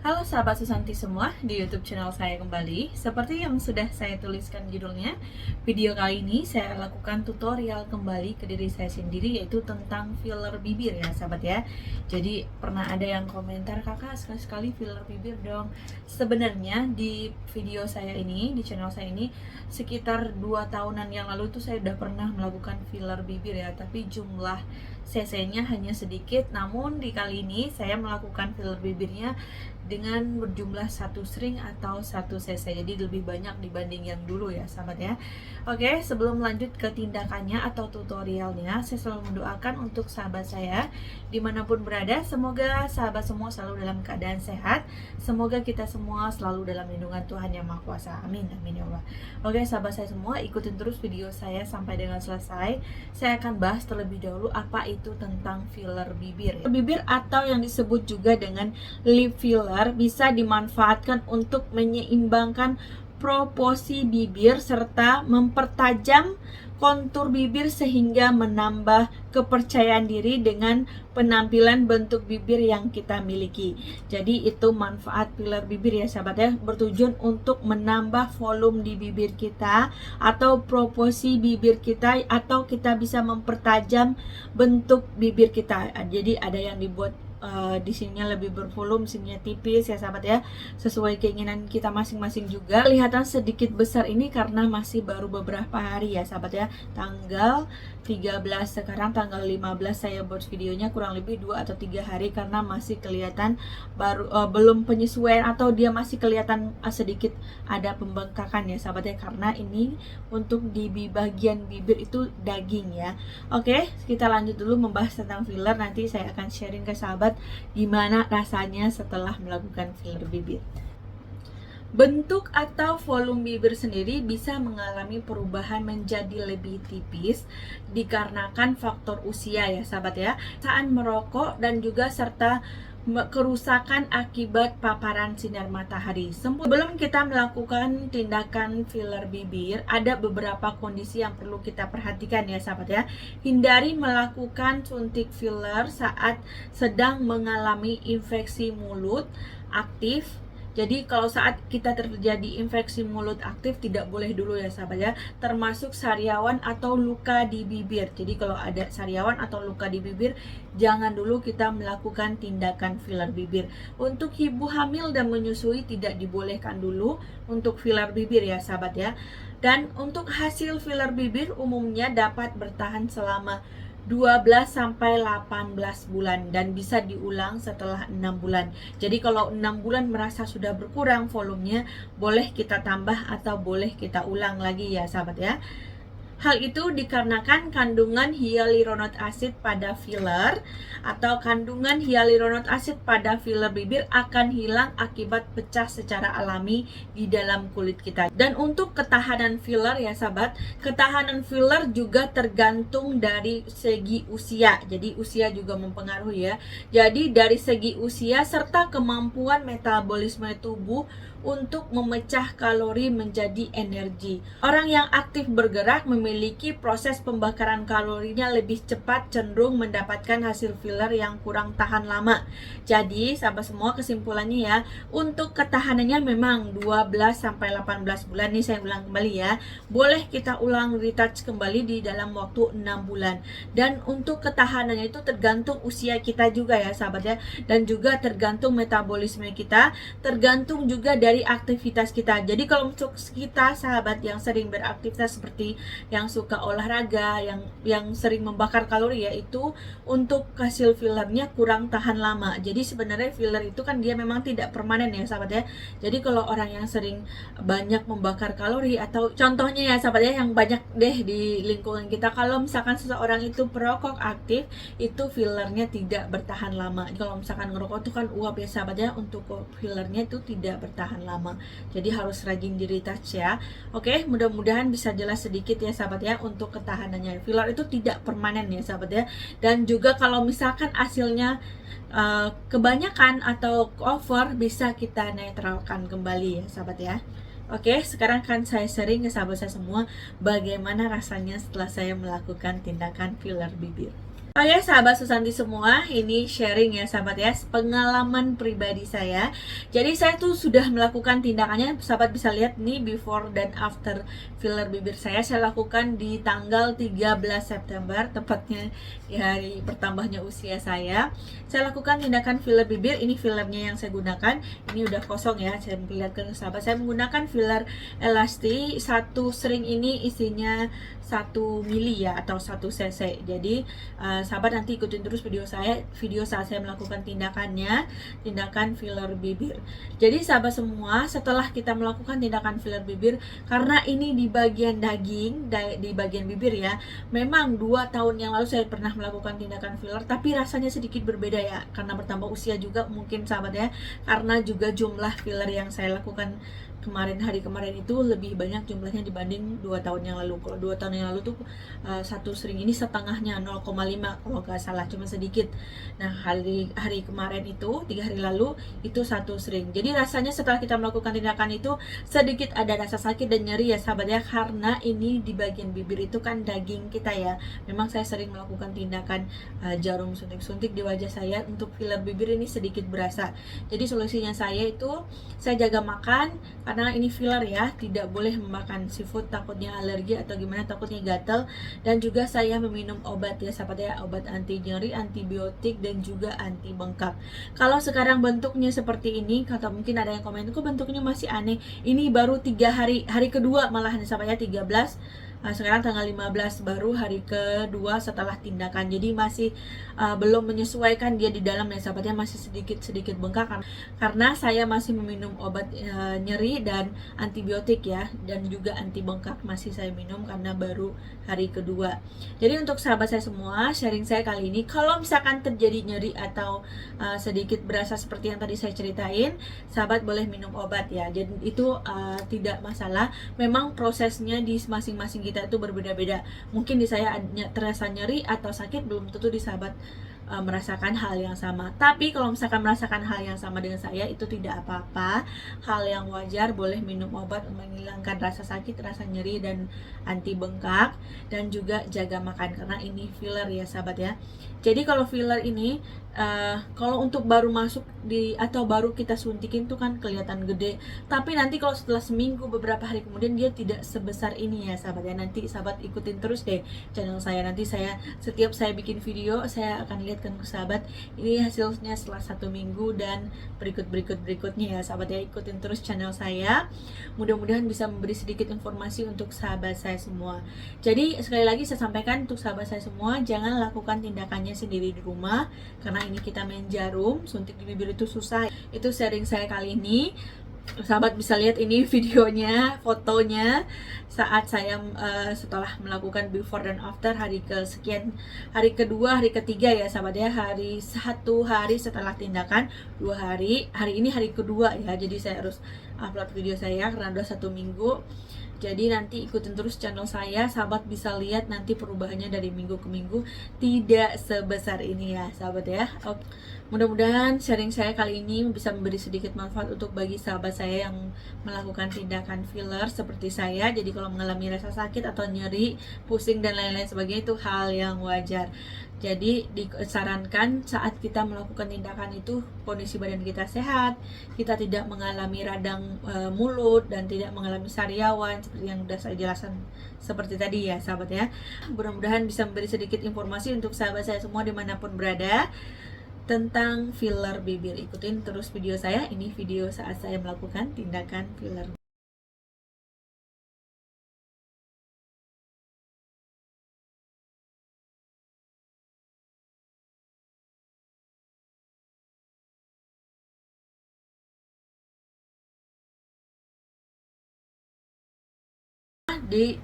Halo sahabat Susanti semua, di YouTube channel saya kembali. Seperti yang sudah saya tuliskan judulnya, video kali ini saya lakukan tutorial kembali ke diri saya sendiri, yaitu tentang filler bibir ya sahabat ya. Jadi pernah ada yang komentar, kakak sekali-sekali filler bibir dong. Sebenarnya di video saya ini, di channel saya ini, sekitar 2 tahunan yang lalu itu saya udah pernah melakukan filler bibir ya. Tapi jumlah cc-nya hanya sedikit, namun di kali ini saya melakukan filler bibirnya dengan berjumlah 1 string atau 1 cc, jadi lebih banyak dibanding yang dulu ya sahabat ya. Oke, sebelum lanjut ke tindakannya atau tutorialnya, saya selalu mendoakan untuk sahabat saya dimanapun berada, semoga sahabat semua selalu dalam keadaan sehat, semoga kita semua selalu dalam lindungan Tuhan Yang Maha Kuasa, amin amin ya Allah. Oke sahabat saya semua, ikutin terus video saya sampai dengan selesai. Saya akan bahas terlebih dahulu apa itu tentang filler bibir. Bibir atau yang disebut juga dengan lip filler bisa dimanfaatkan untuk menyeimbangkan proporsi bibir serta mempertajam kontur bibir sehingga menambah kepercayaan diri dengan penampilan bentuk bibir yang kita miliki. Jadi itu manfaat filler bibir ya sahabat ya, bertujuan untuk menambah volume di bibir kita atau proporsi bibir kita, atau kita bisa mempertajam bentuk bibir kita. Jadi ada yang dibuat di sininya lebih bervolume, sininya tipis ya sahabat ya, sesuai keinginan kita masing-masing juga. Kelihatan sedikit besar ini karena masih baru beberapa hari ya sahabat ya, tanggal 13, sekarang tanggal 15 saya buat videonya, kurang lebih 2 atau 3 hari karena masih kelihatan baru belum penyesuaian, atau dia masih kelihatan sedikit ada pembengkakan ya sahabat ya, karena ini untuk di bagian bibir itu daging ya. Oke, kita lanjut dulu membahas tentang filler, nanti saya akan sharing ke sahabat gimana rasanya setelah melakukan filler bibir. Bentuk atau volume bibir sendiri bisa mengalami perubahan menjadi lebih tipis dikarenakan faktor usia ya sahabat ya, saat merokok dan juga serta kerusakan akibat paparan sinar matahari. Sebelum kita melakukan tindakan filler bibir, ada beberapa kondisi yang perlu kita perhatikan ya sahabat ya. Hindari melakukan suntik filler saat sedang mengalami infeksi mulut aktif. Jadi kalau saat kita terjadi infeksi mulut aktif tidak boleh dulu ya sahabat ya, termasuk sariawan atau luka di bibir. Jadi kalau ada sariawan atau luka di bibir, jangan dulu kita melakukan tindakan filler bibir. Untuk ibu hamil dan menyusui tidak dibolehkan dulu untuk filler bibir ya sahabat ya. Dan untuk hasil filler bibir umumnya dapat bertahan selama 12 sampai 18 bulan dan bisa diulang setelah 6 bulan. Jadi kalau 6 bulan merasa sudah berkurang volumenya, boleh kita tambah atau boleh kita ulang lagi ya sahabat ya. Hal itu dikarenakan kandungan hyaluronik asid pada filler atau kandungan hyaluronik asid pada filler bibir akan hilang akibat pecah secara alami di dalam kulit kita. Dan untuk ketahanan filler ya sahabat, ketahanan filler juga tergantung dari segi usia. Jadi usia juga mempengaruhi ya. Jadi dari segi usia serta kemampuan metabolisme tubuh untuk memecah kalori menjadi energi. Orang yang aktif bergerak memiliki proses pembakaran kalorinya lebih cepat, cenderung mendapatkan hasil filler yang kurang tahan lama. Jadi sahabat semua, kesimpulannya ya, untuk ketahanannya memang 12 sampai 18 bulan nih, saya ulang kembali ya. Boleh kita ulang retouch kembali di dalam waktu 6 bulan. Dan untuk ketahanannya itu tergantung usia kita juga ya sahabat ya, dan juga tergantung metabolisme kita, tergantung juga dari aktivitas kita. Jadi kalau untuk kita sahabat yang sering beraktivitas seperti yang suka olahraga, yang sering membakar kalori ya, itu untuk hasil fillernya kurang tahan lama. Jadi sebenarnya filler itu kan dia memang tidak permanen ya sahabat ya. Jadi kalau orang yang sering banyak membakar kalori, atau contohnya ya sahabat ya, yang banyak deh di lingkungan kita, kalau misalkan seseorang itu perokok aktif, itu fillernya tidak bertahan lama. Kalau misalkan ngerokok itu kan uap ya sahabat ya, untuk fillernya itu tidak bertahan lama. Jadi harus rajin di retouch ya. Oke, mudah-mudahan bisa jelas sedikit ya sahabat ya untuk ketahanannya. Filler itu tidak permanen ya sahabat ya. Dan juga kalau misalkan hasilnya kebanyakan atau over, bisa kita netralkan kembali ya sahabat ya. Oke, sekarang kan saya sharing ke sahabat saya semua bagaimana rasanya setelah saya melakukan tindakan filler bibir. Oke, sahabat Susanti semua, ini sharing ya sahabat ya, pengalaman pribadi saya. Jadi saya tuh sudah melakukan tindakannya, sahabat bisa lihat nih before dan after filler bibir saya lakukan di tanggal 13 September, tepatnya di hari bertambahnya usia saya. Saya lakukan tindakan filler bibir, ini fillernya yang saya gunakan, ini udah kosong ya, saya perlihatkan ke sahabat. Saya menggunakan filler elasti, satu string ini isinya 1 mili ya atau 1 cc. Jadi sahabat nanti ikutin terus video saat saya melakukan tindakan filler bibir. Jadi sahabat semua, setelah kita melakukan tindakan filler bibir, karena ini di bagian daging, di bagian bibir ya, memang 2 tahun yang lalu saya pernah melakukan tindakan filler, tapi rasanya sedikit berbeda ya, karena bertambah usia juga mungkin sahabat ya, karena juga jumlah filler yang saya lakukan hari kemarin itu lebih banyak jumlahnya dibanding 2 tahun yang lalu. Kalau 2 tahun yang lalu tuh satu string ini setengahnya 0,5 kalau nggak salah, cuma sedikit. Nah hari kemarin itu 3 hari lalu itu satu string. Jadi rasanya setelah kita melakukan tindakan itu sedikit ada rasa sakit dan nyeri ya sahabat ya, karena ini di bagian bibir itu kan daging kita ya. Memang saya sering melakukan tindakan jarum suntik-suntik di wajah saya untuk filler bibir, ini sedikit berasa. Jadi solusinya saya itu saya jaga makan, karena ini filler ya, tidak boleh memakan seafood, takutnya alergi atau gimana, takutnya gatal. Dan juga saya meminum obat ya sahabat ya, obat anti nyeri, antibiotik, dan juga anti bengkak. Kalau sekarang bentuknya seperti ini, kata mungkin ada yang komen, kok bentuknya masih aneh, ini baru 3 hari kedua malahan sahabat ya, 13. Sekarang tanggal 15 baru hari kedua setelah tindakan. Jadi masih belum menyesuaikan dia di dalam ya sahabatnya, masih sedikit bengkak karena saya masih meminum obat nyeri dan antibiotik ya, dan juga anti bengkak masih saya minum karena baru hari kedua. Jadi untuk sahabat saya semua, sharing saya kali ini, kalau misalkan terjadi nyeri atau sedikit berasa seperti yang tadi saya ceritain, sahabat boleh minum obat ya. Jadi itu tidak masalah. Memang prosesnya di masing-masing kita itu berbeda-beda. Mungkin di saya terasa nyeri atau sakit, belum tentu di sahabat merasakan hal yang sama. Tapi kalau misalkan merasakan hal yang sama dengan saya, itu tidak apa-apa, hal yang wajar. Boleh minum obat menghilangkan rasa sakit, rasa nyeri, dan anti bengkak. Dan juga jaga makan, karena ini filler ya sahabat ya. Jadi kalau filler ini kalau untuk baru masuk atau baru kita suntikin tuh kan kelihatan gede, tapi nanti kalau setelah seminggu, beberapa hari kemudian, dia tidak sebesar ini ya sahabat ya. Nanti sahabat ikutin terus deh channel saya, nanti setiap saya bikin video, saya akan lihatkan ke sahabat ini hasilnya setelah 1 minggu dan berikutnya ya sahabat ya. Ikutin terus channel saya, mudah-mudahan bisa memberi sedikit informasi untuk sahabat saya semua. Jadi sekali lagi saya sampaikan untuk sahabat saya semua, jangan lakukan tindakannya sendiri di rumah, karena ini kita main jarum suntik di bibir itu susah. Itu sharing saya kali ini. Sahabat bisa lihat ini videonya, fotonya saat saya setelah melakukan before dan after hari kedua, hari ketiga ya sahabat ya, 1 hari setelah tindakan, 2 hari ini hari kedua ya. Jadi saya harus upload video saya karena udah 1 minggu. Jadi nanti ikutin terus channel saya, sahabat bisa lihat nanti perubahannya dari minggu ke minggu, tidak sebesar ini ya sahabat ya. Oke. Mudah-mudahan sharing saya kali ini bisa memberi sedikit manfaat untuk bagi sahabat saya yang melakukan tindakan filler seperti saya. Jadi kalau mengalami rasa sakit atau nyeri, pusing, dan lain-lain sebagainya, itu hal yang wajar. Jadi disarankan saat kita melakukan tindakan itu kondisi badan kita sehat, kita tidak mengalami radang mulut, dan tidak mengalami sariawan seperti yang sudah saya jelaskan seperti tadi ya sahabat ya. Mudah-mudahan bisa memberi sedikit informasi untuk sahabat saya semua dimanapun berada tentang filler bibir. Ikutin terus video saya, ini video saat saya melakukan tindakan filler.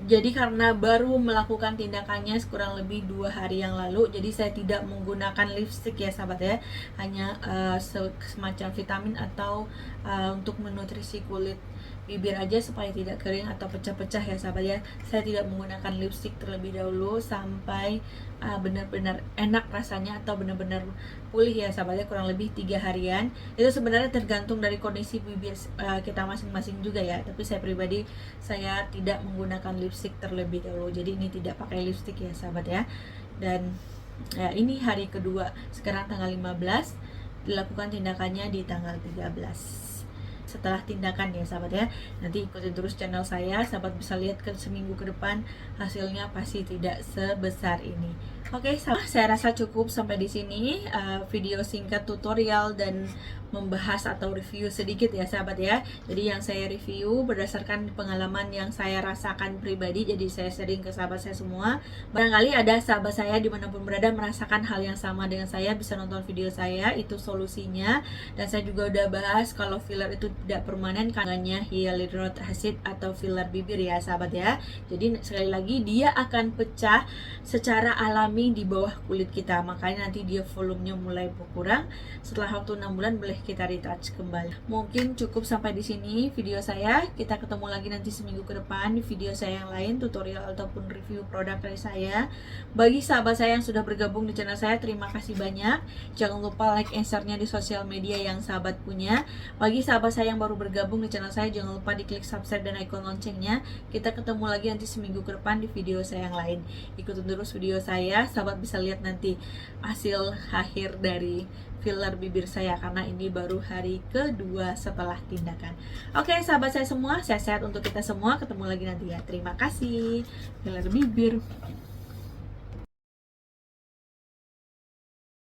Jadi karena baru melakukan tindakannya kurang lebih 2 hari yang lalu, jadi saya tidak menggunakan lipstick ya sahabat ya, hanya semacam vitamin atau untuk menutrisi kulit. bibir aja supaya tidak kering atau pecah-pecah ya sahabat ya. Saya tidak menggunakan lipstick terlebih dahulu sampai benar-benar enak rasanya atau benar-benar pulih ya sahabat ya, kurang lebih 3 harian. Itu sebenarnya tergantung dari kondisi bibir kita masing-masing juga ya, tapi saya pribadi saya tidak menggunakan lipstick terlebih dahulu, jadi ini tidak pakai lipstick ya sahabat ya. Dan ya, ini hari kedua, sekarang tanggal 15, dilakukan tindakannya di tanggal 13. Setelah tindakan ya sahabat ya, nanti ikutin terus channel saya, sahabat bisa lihat ke seminggu ke depan hasilnya pasti tidak sebesar ini. Oke, saya rasa cukup sampai di sini video singkat tutorial dan membahas atau review sedikit ya sahabat ya. Jadi yang saya review berdasarkan pengalaman yang saya rasakan pribadi, jadi saya sharing ke sahabat saya semua. Barangkali ada sahabat saya dimanapun berada merasakan hal yang sama dengan saya, bisa nonton video saya, itu solusinya. Dan saya juga udah bahas kalau filler itu tidak permanen, kangennya hyaluronic acid atau filler bibir ya sahabat ya. Jadi sekali lagi dia akan pecah secara alami di bawah kulit kita, makanya nanti dia volumenya mulai berkurang. Setelah waktu 6 bulan boleh kita retouch kembali. Mungkin cukup sampai di sini video saya. Kita ketemu lagi nanti seminggu ke depan di video saya yang lain, tutorial ataupun review produk dari saya. Bagi sahabat saya yang sudah bergabung di channel saya, terima kasih banyak. Jangan lupa like and share-nya di sosial media yang sahabat punya. Bagi sahabat saya yang baru bergabung di channel saya, jangan lupa diklik subscribe dan icon loncengnya. Kita ketemu lagi nanti seminggu ke depan di video saya yang lain. Ikutin terus video saya, sahabat bisa lihat nanti hasil akhir dari filler bibir saya, karena ini baru hari kedua setelah tindakan. Oke sahabat saya semua, sehat-sehat untuk kita semua. Ketemu lagi nanti ya. Terima kasih. Filler bibir.